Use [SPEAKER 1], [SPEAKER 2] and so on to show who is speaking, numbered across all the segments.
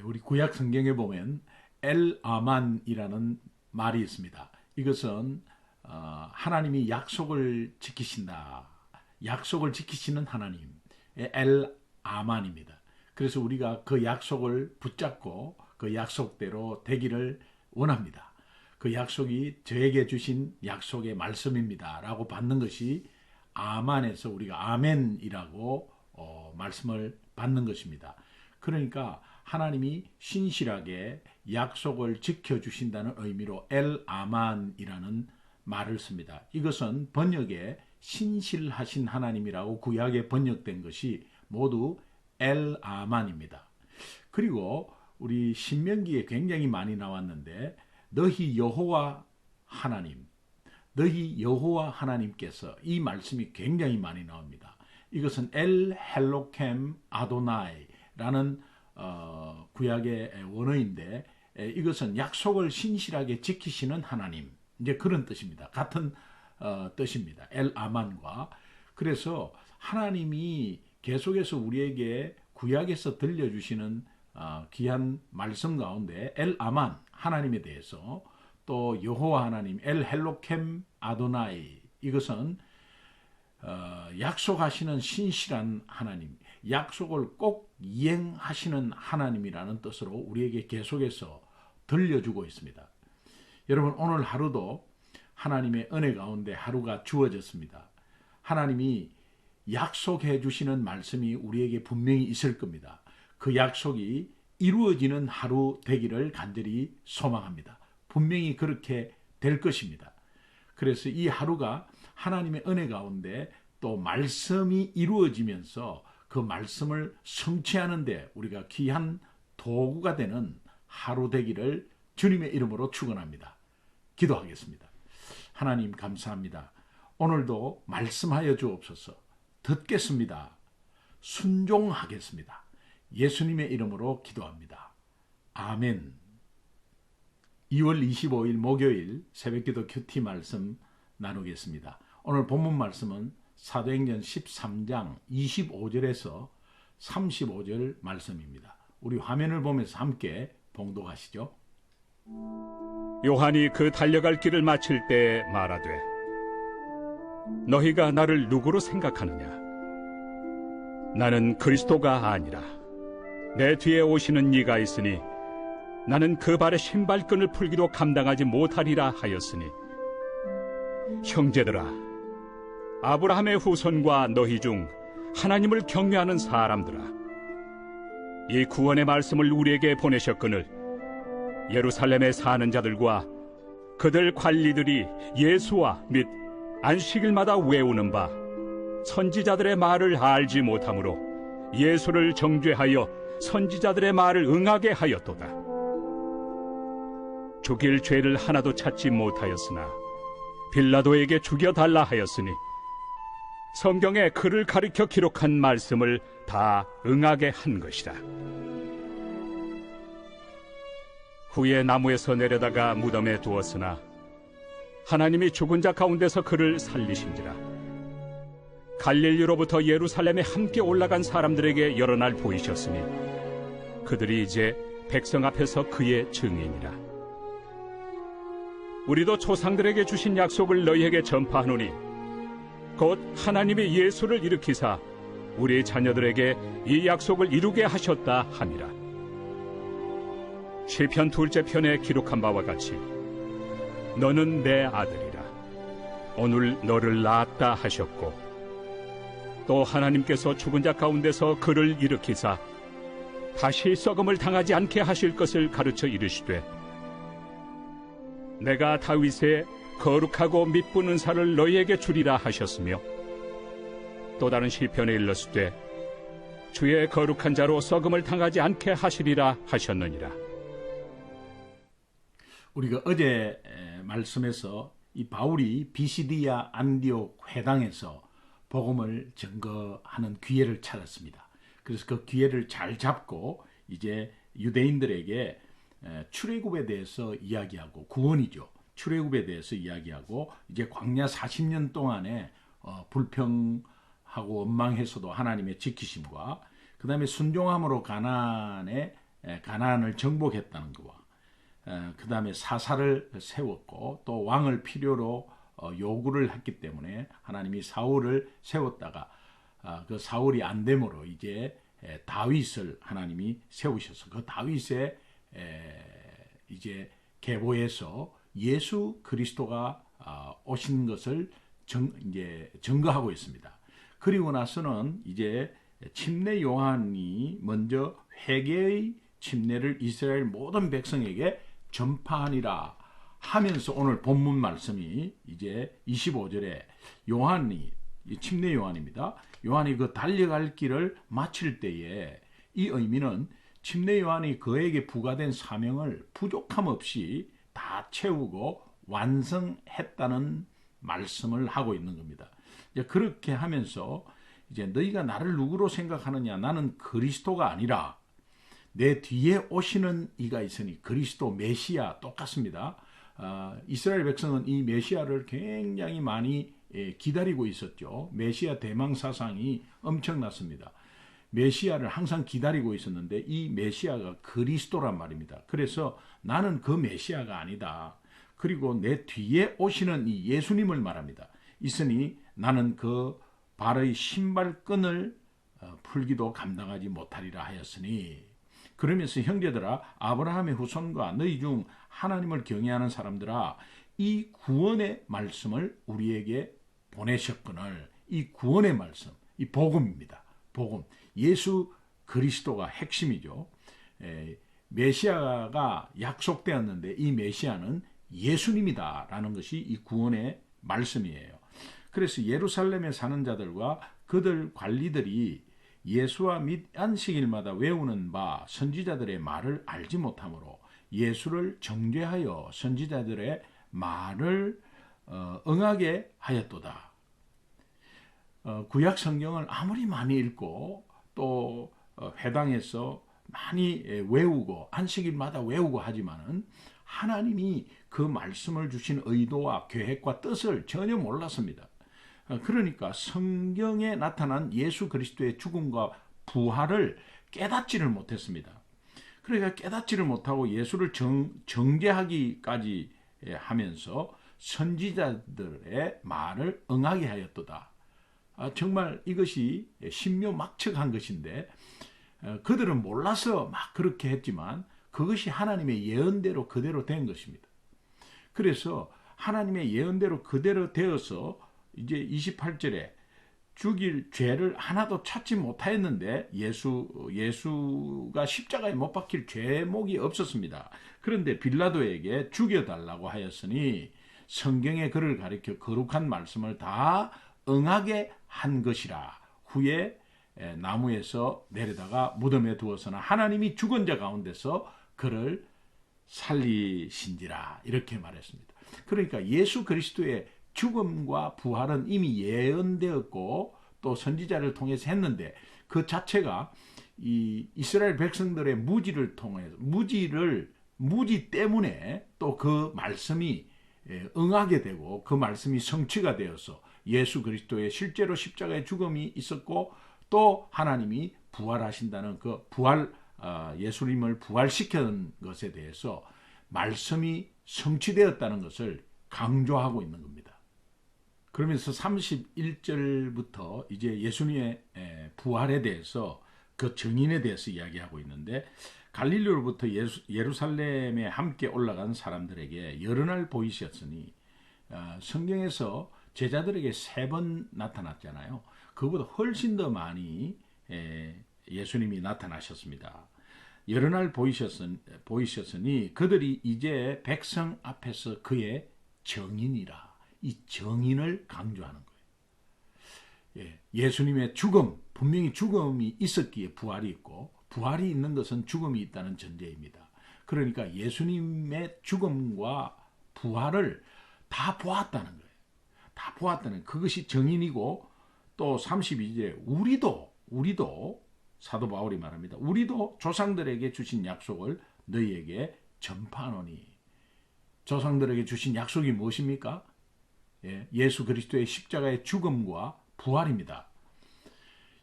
[SPEAKER 1] 우리 구약 성경에 보면 엘 아만이라는 말이 있습니다. 이것은 하나님이 약속을 지키신다. 약속을 지키시는 하나님의 엘 아만입니다. 그래서 우리가 그 약속을 붙잡고 그 약속대로 되기를 원합니다. 그 약속이 저에게 주신 약속의 말씀입니다. 라고 받는 것이 아만에서 우리가 아멘이라고 말씀을 받는 것입니다. 그러니까 하나님이 신실하게 약속을 지켜주신다는 의미로 엘 아만이라는 말을 씁니다. 이것은 번역에 신실하신 하나님이라고 구약에 번역된 것이 모두 엘 아만입니다. 그리고 우리 신명기에 굉장히 많이 나왔는데 너희 여호와 하나님, 너희 여호와 하나님께서 이 말씀이 굉장히 많이 나옵니다. 이것은 엘 헬로켐 아도나이라는 구약의 원어인데 이것은 약속을 신실하게 지키시는 하나님, 이제 그런 뜻입니다. 같은 뜻입니다. 엘 아만과. 그래서 하나님이 계속해서 우리에게 구약에서 들려주시는 귀한 말씀 가운데 엘 아만 하나님에 대해서 또 여호와 하나님 엘 헬로켐 아도나이, 이것은 약속하시는 신실한 하나님, 약속을 꼭 이행하시는 하나님이라는 뜻으로 우리에게 계속해서 들려주고 있습니다. 여러분, 오늘 하루도 하나님의 은혜 가운데 하루가 주어졌습니다. 하나님이 약속해 주시는 말씀이 우리에게 분명히 있을 겁니다. 그 약속이 이루어지는 하루 되기를 간절히 소망합니다. 분명히 그렇게 될 것입니다. 그래서 이 하루가 하나님의 은혜 가운데 또 말씀이 이루어지면서 그 말씀을 성취하는 데 우리가 귀한 도구가 되는 하루 되기를 주님의 이름으로 축원합니다. 기도하겠습니다. 하나님 감사합니다. 오늘도 말씀하여 주옵소서. 듣겠습니다. 순종하겠습니다. 예수님의 이름으로 기도합니다. 아멘. 2월 25일 목요일 새벽기도 큐티 말씀 나누겠습니다. 오늘 본문 말씀은 사도행전 13장 25절에서 35절 말씀입니다. 우리 화면을 보면서 함께 봉독하시죠.
[SPEAKER 2] 요한이 그 달려갈 길을 마칠 때 말하되 너희가 나를 누구로 생각하느냐? 나는 그리스도가 아니라 내 뒤에 오시는 이가 있으니 나는 그 발의 신발끈을 풀기도 감당하지 못하리라 하였으니 형제들아, 아브라함의 후손과 너희 중 하나님을 경외하는 사람들아, 이 구원의 말씀을 우리에게 보내셨거늘 예루살렘에 사는 자들과 그들 관리들이 예수와 및 안식일마다 외우는 바 선지자들의 말을 알지 못하므로 예수를 정죄하여 선지자들의 말을 응하게 하였도다. 죽일 죄를 하나도 찾지 못하였으나 빌라도에게 죽여달라 하였으니 성경에 그를 가리켜 기록한 말씀을 다 응하게 한 것이라. 후에 나무에서 내려다가 무덤에 두었으나 하나님이 죽은 자 가운데서 그를 살리신지라. 갈릴리로부터 예루살렘에 함께 올라간 사람들에게 여러 날 보이셨으니 그들이 이제 백성 앞에서 그의 증인이라. 우리도 조상들에게 주신 약속을 너희에게 전파하노니 곧 하나님이 예수를 일으키사 우리 자녀들에게 이 약속을 이루게 하셨다 함이라. 시편 2째 편에 기록한 바와 같이 너는 내 아들이라 오늘 너를 낳았다 하셨고, 또 하나님께서 죽은 자 가운데서 그를 일으키사 다시 썩음을 당하지 않게 하실 것을 가르쳐 이르시되 내가 다윗의 거룩하고 미쁜 은사를 너희에게 주리라 하셨으며, 또 다른 시편에 일렀으되 주의 거룩한 자로 썩음을 당하지 않게 하시리라 하셨느니라.
[SPEAKER 1] 우리가 어제 말씀에서 이 바울이 비시디아 안디옥 회당에서 복음을 증거하는 기회를 찾았습니다. 그래서 그 기회를 잘 잡고 이제 유대인들에게 출애굽에 대해서 이야기하고, 구원이죠. 출애굽에 대해서 이야기하고, 이제 광야 40년 동안에 불평하고 원망해서도 하나님의 지키심과 그 다음에 순종함으로 가나안에 가나안을 정복했다는 것과 그 다음에 사사를 세웠고 또 왕을 필요로 요구를 했기 때문에 하나님이 사울을 세웠다가 그 사울이 안 되므로 이제 다윗을 하나님이 세우셔서 그 다윗의 이제 계보에서 예수 그리스도가 오신 것을 이제 증거하고 있습니다. 그리고 나서는 이제 침례 요한이 먼저 회개의 침례를 이스라엘 모든 백성에게 전파하니라 하면서 오늘 본문 말씀이 이제 25절에 요한이 침례 요한입니다. 요한이 그 달려갈 길을 마칠 때에 이 의미는 침례 요한이 그에게 부과된 사명을 부족함 없이 다 채우고 완성했다는 말씀을 하고 있는 겁니다. 이제 그렇게 하면서 이제 너희가 나를 누구로 생각하느냐? 나는 그리스도가 아니라 내 뒤에 오시는 이가 있으니 그리스도 메시아 똑같습니다. 이스라엘 백성은 이 메시아를 굉장히 많이 기다리고 있었죠. 메시아 대망 사상이 엄청났습니다. 메시아를 항상 기다리고 있었는데 이 메시아가 그리스도란 말입니다. 그래서 나는 그 메시아가 아니다. 그리고 내 뒤에 오시는 이 예수님을 말합니다. 있으니 나는 그 발의 신발끈을 풀기도 감당하지 못하리라 하였으니, 그러면서 형제들아, 아브라함의 후손과 너희 중 하나님을 경외하는 사람들아, 이 구원의 말씀을 우리에게 보내셨거늘. 이 구원의 말씀, 이 복음입니다. 복음. 예수 그리스도가 핵심이죠. 메시아가 약속되었는데 이 메시아는 예수님이다라는 것이 이 구원의 말씀이에요. 그래서 예루살렘에 사는 자들과 그들 관리들이 예수와 및 안식일마다 외우는 바 선지자들의 말을 알지 못하므로 예수를 정죄하여 선지자들의 말을 응하게 하였도다. 구약 성경을 아무리 많이 읽고 또 회당에서 많이 외우고 안식일마다 외우고 하지만은 하나님이 그 말씀을 주신 의도와 계획과 뜻을 전혀 몰랐습니다. 그러니까 성경에 나타난 예수 그리스도의 죽음과 부활을 깨닫지를 못했습니다. 그러니까 깨닫지를 못하고 예수를 정죄하기까지 하면서 선지자들의 말을 응하게 하였도다. 정말 이것이 신묘막측한 것인데 그들은 몰라서 막 그렇게 했지만 그것이 하나님의 예언대로 그대로 된 것입니다. 그래서 하나님의 예언대로 그대로 되어서 이제 28절에 죽일 죄를 하나도 찾지 못하였는데 예수가 십자가에 못 박힐 죄목이 없었습니다. 그런데 빌라도에게 죽여달라고 하였으니 성경에 그를 가리켜 거룩한 말씀을 다 응하게 한 것이라. 후에 나무에서 내려다가 무덤에 두어서나 하나님이 죽은 자 가운데서 그를 살리신지라. 이렇게 말했습니다. 그러니까 예수 그리스도의 죽음과 부활은 이미 예언되었고 또 선지자를 통해서 했는데 그 자체가 이 이스라엘 백성들의 무지를 통해서 무지 때문에 또 그 말씀이 응하게 되고 그 말씀이 성취가 되어서 예수 그리스도의 실제로 십자가의 죽음이 있었고 또 하나님이 부활하신다는 그 예수님을 부활시키는 것에 대해서 말씀이 성취되었다는 것을 강조하고 있는 겁니다. 그러면서 31절부터 이제 예수님의 부활에 대해서 그 증인에 대해서 이야기하고 있는데 갈릴리로부터 예루살렘에 함께 올라간 사람들에게 여러 날 보이셨으니 성경에서 제자들에게 3번 나타났잖아요. 그보다 훨씬 더 많이 예수님이 나타나셨습니다. 여러 날 보이셨으니 그들이 이제 백성 앞에서 그의 정인이라. 이 정인을 강조하는 거예요. 예수님의 죽음, 분명히 죽음이 있었기에 부활이 있고 부활이 있는 것은 죽음이 있다는 전제입니다. 그러니까 예수님의 죽음과 부활을 다 보았다는 거예요. 다 보았다는 그것이 정인이고 또 32절에 우리도 사도 바울이 말합니다. 우리도 조상들에게 주신 약속을 너희에게 전파하노니. 조상들에게 주신 약속이 무엇입니까? 예수 그리스도의 십자가의 죽음과 부활입니다.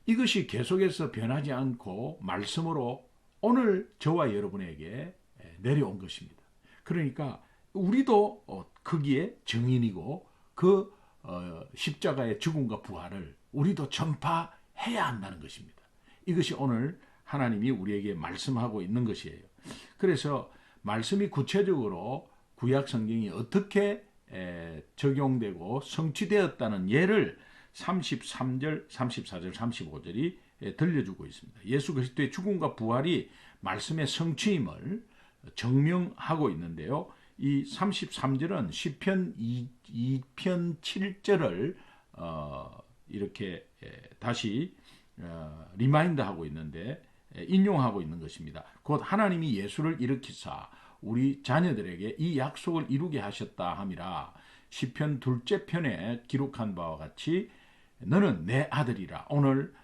[SPEAKER 1] 이것이 계속해서 변하지 않고 말씀으로 오늘 저와 여러분에게 내려온 것입니다. 그러니까 우리도 거기에 증인이고 그 십자가의 죽음과 부활을 우리도 전파해야 한다는 것입니다. 이것이 오늘 하나님이 우리에게 말씀하고 있는 것이에요. 그래서 말씀이 구체적으로 구약 성경이 어떻게 적용되고 성취되었다는 예를 33절, 34절, 35절이 들려주고 있습니다. 예수 그리스도의 죽음과 부활이 말씀의 성취임을 증명하고 있는데요. 이 33절은 시편 2편 7절을 이렇게 다시 리마인드하고 있는데 인용하고 있는 것입니다. 곧 하나님이 예수를 일으키사 우리 자녀들에게 이 약속을 이루게 하셨다 함이라. 시편 둘째 편에 기록한 바와 같이 너는 내 아들이라 오늘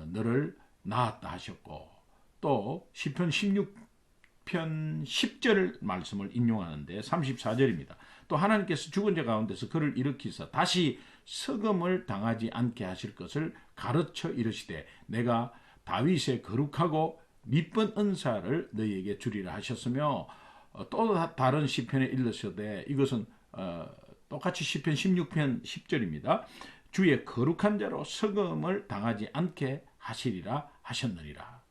[SPEAKER 1] 너를 낳았다 하셨고, 또 시편 16편 10절 말씀을 인용하는데 34절입니다. 또 하나님께서 죽은 자 가운데서 그를 일으키사 다시 석음을 당하지 않게 하실 것을 가르쳐 이르시되 내가 다윗의 거룩하고 미쁜 은사를 너희에게 주리라 하셨으며, 또 다른 시편에 일러서되 이것은 똑같이 시편 16편 10절입니다. 주의 거룩한 자로 석음을 당하지 않게 하시리라 하셨느니라.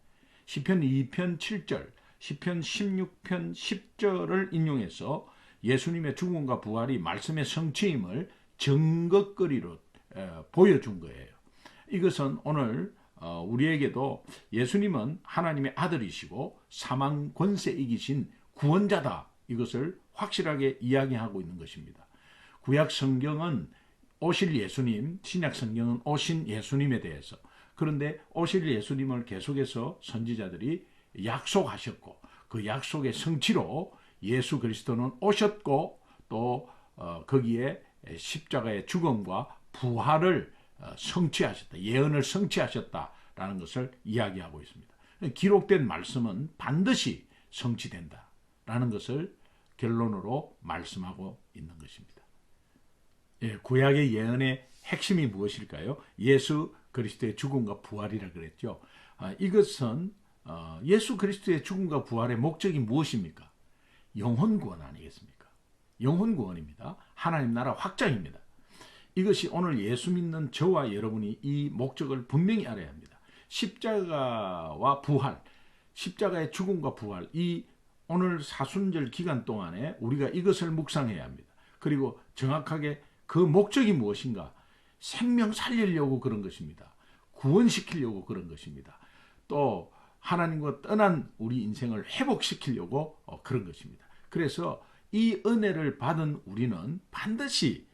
[SPEAKER 1] 시편 2편 7절, 시편 16편 10절을 인용해서 예수님의 죽음과 부활이 말씀의 성취임을 증거거리로 보여준 거예요. 이것은 오늘 우리에게도 예수님은 하나님의 아들이시고 사망 권세 이기신 구원자다, 이것을 확실하게 이야기하고 있는 것입니다. 구약 성경은 오실 예수님, 신약 성경은 오신 예수님에 대해서, 그런데 오실 예수님을 계속해서 선지자들이 약속하셨고 그 약속의 성취로 예수 그리스도는 오셨고 또 거기에 십자가의 죽음과 부활을 성취하셨다, 예언을 성취하셨다라는 것을 이야기하고 있습니다. 기록된 말씀은 반드시 성취된다라는 것을 결론으로 말씀하고 있는 것입니다. 구약의 예언의 핵심이 무엇일까요? 예수 그리스도의 죽음과 부활이라 그랬죠. 이것은 예수 그리스도의 죽음과 부활의 목적이 무엇입니까? 영혼 구원 아니겠습니까? 영혼 구원입니다. 하나님 나라 확장입니다. 이것이 오늘 예수 믿는 저와 여러분이 이 목적을 분명히 알아야 합니다. 십자가와 부활, 십자가의 죽음과 부활, 이 오늘 사순절 기간 동안에 우리가 이것을 묵상해야 합니다. 그리고 정확하게 그 목적이 무엇인가? 생명 살리려고 그런 것입니다. 구원시키려고 그런 것입니다. 또 하나님과 떠난 우리 인생을 회복시키려고 그런 것입니다. 그래서 이 은혜를 받은 우리는 반드시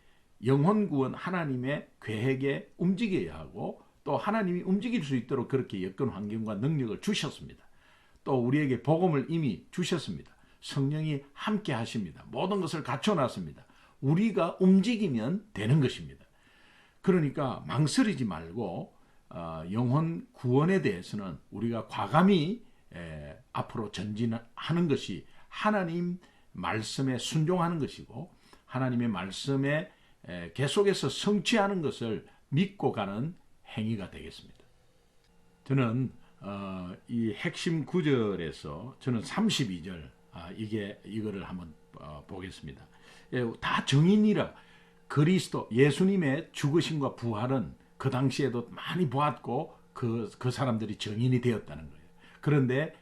[SPEAKER 1] 영혼 구원 하나님의 계획에 움직여야 하고, 또 하나님이 움직일 수 있도록 그렇게 여건 환경과 능력을 주셨습니다. 또 우리에게 복음을 이미 주셨습니다. 성령이 함께 하십니다. 모든 것을 갖춰놨습니다. 우리가 움직이면 되는 것입니다. 그러니까 망설이지 말고 영혼 구원에 대해서는 우리가 과감히 앞으로 전진하는 것이 하나님 말씀에 순종하는 것이고, 하나님의 말씀에 계속해서 성취하는 것을 믿고 가는 행위가 되겠습니다. 저는 이 핵심 구절에서 저는 32절 이거를 한번 보겠습니다. 다 정인이라 그리스도 예수님의 죽으심과 부활은 그 당시에도 많이 보았고 그 사람들이 정인이 되었다는 거예요. 그런데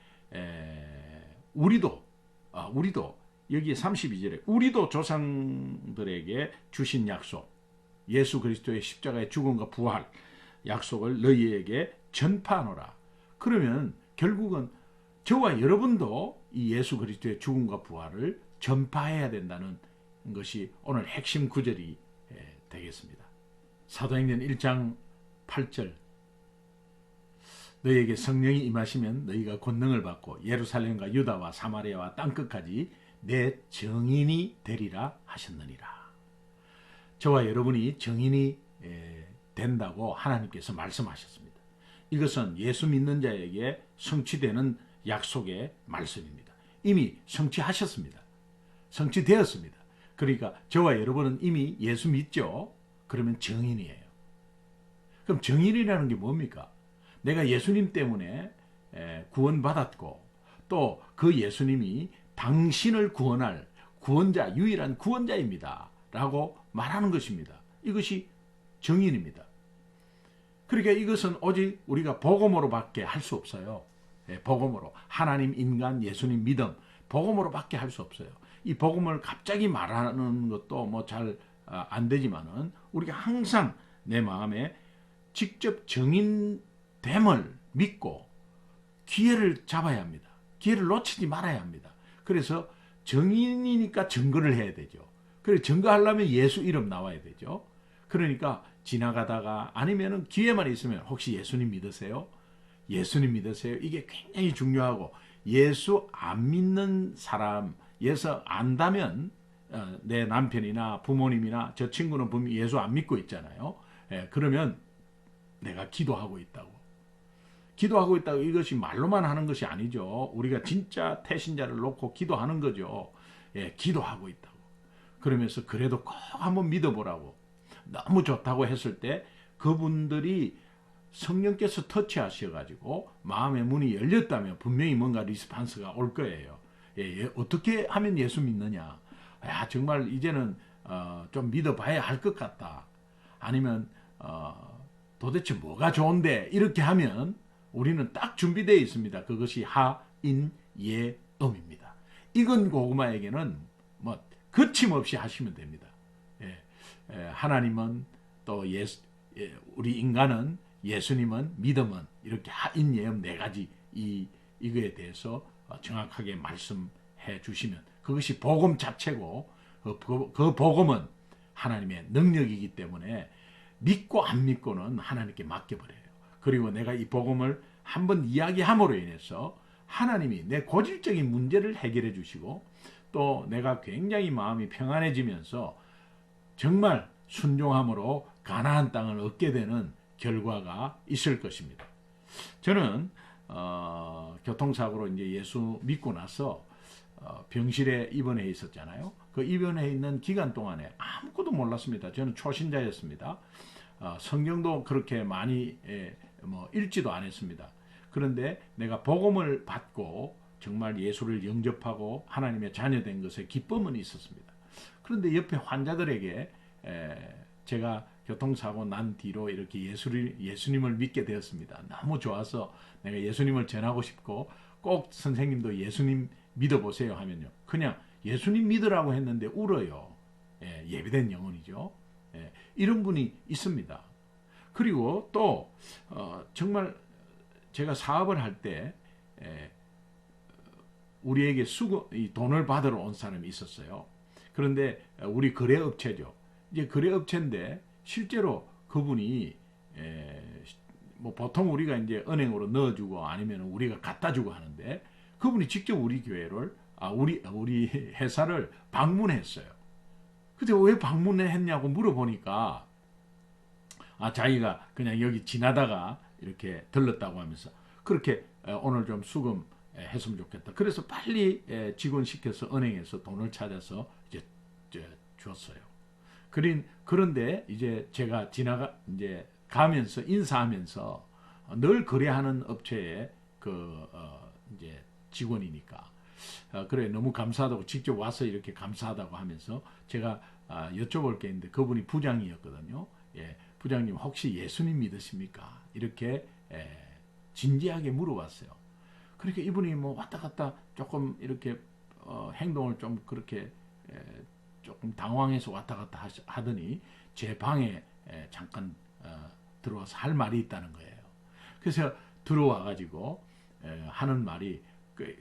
[SPEAKER 1] 우리도 여기 32절에 우리도 조상들에게 주신 약속, 예수 그리스도의 십자가의 죽음과 부활 약속을 너희에게 전파하노라. 그러면 결국은 저와 여러분도 이 예수 그리스도의 죽음과 부활을 전파해야 된다는 것이 오늘 핵심 구절이 되겠습니다. 사도행전 1장 8절, 너희에게 성령이 임하시면 너희가 권능을 받고 예루살렘과 유다와 사마리아와 땅끝까지 내 증인이 되리라 하셨느니라. 저와 여러분이 증인이 된다고 하나님께서 말씀하셨습니다. 이것은 예수 믿는 자에게 성취되는 약속의 말씀입니다. 이미 성취하셨습니다. 성취되었습니다. 그러니까 저와 여러분은 이미 예수 믿죠? 그러면 증인이에요. 그럼 증인이라는 게 뭡니까? 내가 예수님 때문에 구원받았고 또 그 예수님이 당신을 구원할 구원자, 유일한 구원자입니다 라고 말하는 것입니다. 이것이 정인입니다. 그러니까 이것은 오직 우리가 복음으로밖에 할 수 없어요. 복음으로, 하나님, 인간, 예수님 믿음, 복음으로밖에 할 수 없어요. 이 복음을 갑자기 말하는 것도 뭐 잘 안 되지만은 우리가 항상 내 마음에 직접 정인됨을 믿고 기회를 잡아야 합니다. 기회를 놓치지 말아야 합니다. 그래서 정인이니까 증거를 해야 되죠. 그래서 증거하려면 예수 이름 나와야 되죠. 그러니까 지나가다가 아니면은 기회만 있으면 혹시 예수님 믿으세요? 예수님 믿으세요? 이게 굉장히 중요하고, 예수 안 믿는 사람, 예수 안다면 내 남편이나 부모님이나 저 친구는 분명히 예수 안 믿고 있잖아요. 그러면 내가 기도하고 있다고. 기도하고 있다고 이것이 말로만 하는 것이 아니죠. 우리가 진짜 태신자를 놓고 기도하는 거죠. 기도하고 있다고. 그러면서 그래도 꼭 한번 믿어보라고. 너무 좋다고 했을 때 그분들이 성령께서 터치하셔가지고 마음의 문이 열렸다면 분명히 뭔가 리스판스가 올 거예요. 어떻게 하면 예수 믿느냐? 야, 정말 이제는 좀 믿어봐야 할 것 같다. 아니면 도대체 뭐가 좋은데? 이렇게 하면 우리는 딱 준비되어 있습니다. 그것이 하인예음입니다. 익은 고구마에게는 뭐 거침없이 하시면 됩니다. 하나님은 또 우리 인간은, 예수님은, 믿음은, 이렇게 하인예음 네 가지 이거에 대해서 정확하게 말씀해 주시면 그것이 복음 자체고, 그 복음은 하나님의 능력이기 때문에 믿고 안 믿고는 하나님께 맡겨버려요. 그리고 내가 이 복음을 한번 이야기함으로 인해서 하나님이 내 고질적인 문제를 해결해 주시고, 또 내가 굉장히 마음이 평안해지면서 정말 순종함으로 가나안 땅을 얻게 되는 결과가 있을 것입니다. 저는 교통사고로 이제 예수 믿고 나서 병실에 입원해 있었잖아요. 그 입원해 있는 기간 동안에 아무것도 몰랐습니다. 저는 초신자였습니다. 성경도 그렇게 많이 읽지도 않았습니다. 그런데 내가 복음을 받고 정말 예수를 영접하고 하나님의 자녀된 것에 기쁨은 있었습니다. 그런데 옆에 환자들에게 제가 교통사고 난 뒤로 이렇게 예수님을 믿게 되었습니다. 너무 좋아서 내가 예수님을 전하고 싶고, 꼭 선생님도 예수님 믿어보세요 하면요, 그냥 예수님 믿으라고 했는데 울어요. 예비된 영혼이죠. 이런 분이 있습니다. 그리고 또 정말 제가 사업을 할 때 우리에게 돈을 받으러 온 사람이 있었어요. 그런데 우리 거래업체죠. 이제 거래업체인데 실제로 그분이 뭐 보통 우리가 이제 은행으로 넣어주고 아니면 우리가 갖다 주고 하는데, 그분이 직접 우리 교회를 우리 회사를 방문했어요. 근데 왜 방문했냐고 물어보니까 자기가 그냥 여기 지나다가 이렇게 들렀다고 하면서 그렇게 오늘 좀 수금 했으면 좋겠다. 그래서 빨리 직원 시켜서 은행에서 돈을 찾아서 이제 줬어요. 그런데 이제 제가 이제 가면서 인사하면서 늘 거래하는 업체의 이제 직원이니까 그래 너무 감사하다고, 직접 와서 이렇게 감사하다고 하면서 제가 여쭤볼 게 있는데, 그분이 부장이었거든요. 부장님 혹시 예수님 믿으십니까? 이렇게 진지하게 물어봤어요. 그러니까 이분이 뭐 왔다 갔다 조금 이렇게 행동을 좀 그렇게 조금 당황해서 왔다 갔다 하더니 제 방에 잠깐 들어와서 할 말이 있다는 거예요. 그래서 들어와 가지고 하는 말이,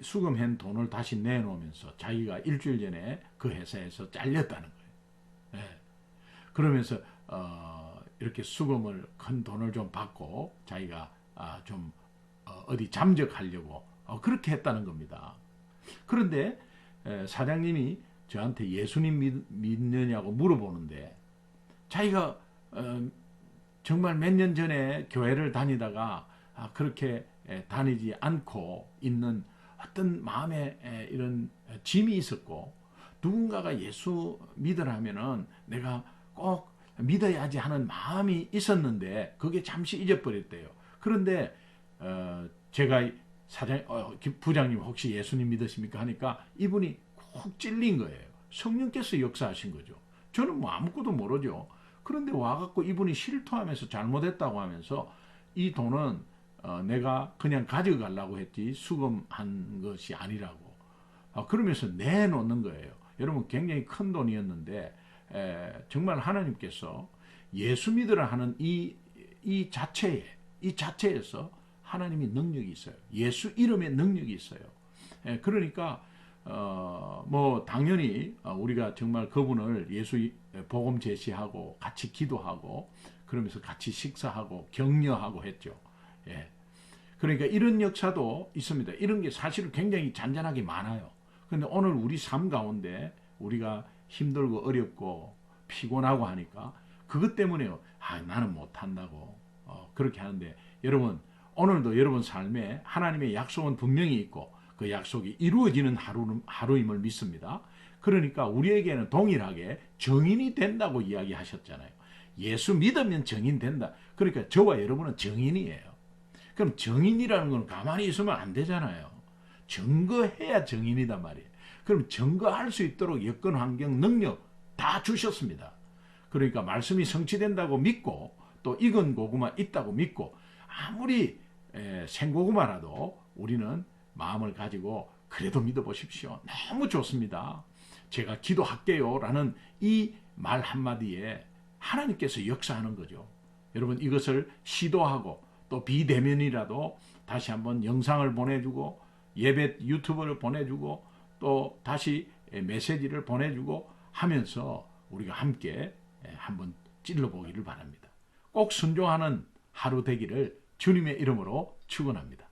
[SPEAKER 1] 수금한 돈을 다시 내놓으면서 자기가 일주일 전에 그 회사에서 잘렸다는 거예요. 그러면서 이렇게 수금을, 큰 돈을 좀 받고 자기가 좀 어디 잠적하려고 그렇게 했다는 겁니다. 그런데 사장님이 저한테 예수님 믿느냐고 물어보는데, 자기가 정말 몇 년 전에 교회를 다니다가 그렇게 다니지 않고 있는 어떤 마음에 이런 짐이 있었고, 누군가가 예수 믿으라면은 내가 꼭 믿어야지 하는 마음이 있었는데 그게 잠시 잊어버렸대요. 그런데 제가 부장님 혹시 예수님 믿으십니까? 하니까 이분이 훅 찔린 거예요. 성령께서 역사하신 거죠. 저는 뭐 아무것도 모르죠. 그런데 와갖고 이분이 실토하면서 잘못했다고 하면서 이 돈은 내가 그냥 가져가려고 했지 수금한 것이 아니라고. 그러면서 내놓는 거예요. 여러분 굉장히 큰 돈이었는데 정말 하나님께서 예수 믿으라 하는 이 자체에서 하나님이 능력이 있어요. 예수 이름에 능력이 있어요. 그러니까 뭐 당연히 우리가 정말 그분을 예수 복음 제시하고 같이 기도하고 그러면서 같이 식사하고 격려하고 했죠. 그러니까 이런 역사도 있습니다. 이런 게 사실은 굉장히 잔잔하게 많아요. 그런데 오늘 우리 삶 가운데 우리가 힘들고 어렵고 피곤하고 하니까 그것 때문에요. 나는 못한다고 그렇게 하는데 여러분 오늘도 여러분 삶에 하나님의 약속은 분명히 있고 그 약속이 이루어지는 하루임을 믿습니다. 그러니까 우리에게는 동일하게 정인이 된다고 이야기하셨잖아요. 예수 믿으면 정인 된다. 그러니까 저와 여러분은 정인이에요. 그럼 정인이라는 건 가만히 있으면 안 되잖아요. 증거해야 정인이단 말이에요. 그럼 증거할 수 있도록 여건, 환경, 능력 다 주셨습니다. 그러니까 말씀이 성취된다고 믿고 또 익은 고구마 있다고 믿고 아무리 생고구마라도 우리는 마음을 가지고 그래도 믿어보십시오. 너무 좋습니다. 제가 기도할게요 라는 이 말 한마디에 하나님께서 역사하는 거죠. 여러분 이것을 시도하고 또 비대면이라도 다시 한번 영상을 보내주고 예배 유튜브를 보내주고 또 다시 메시지를 보내주고 하면서 우리가 함께 한번 찔러보기를 바랍니다. 꼭 순종하는 하루 되기를 주님의 이름으로 축원합니다.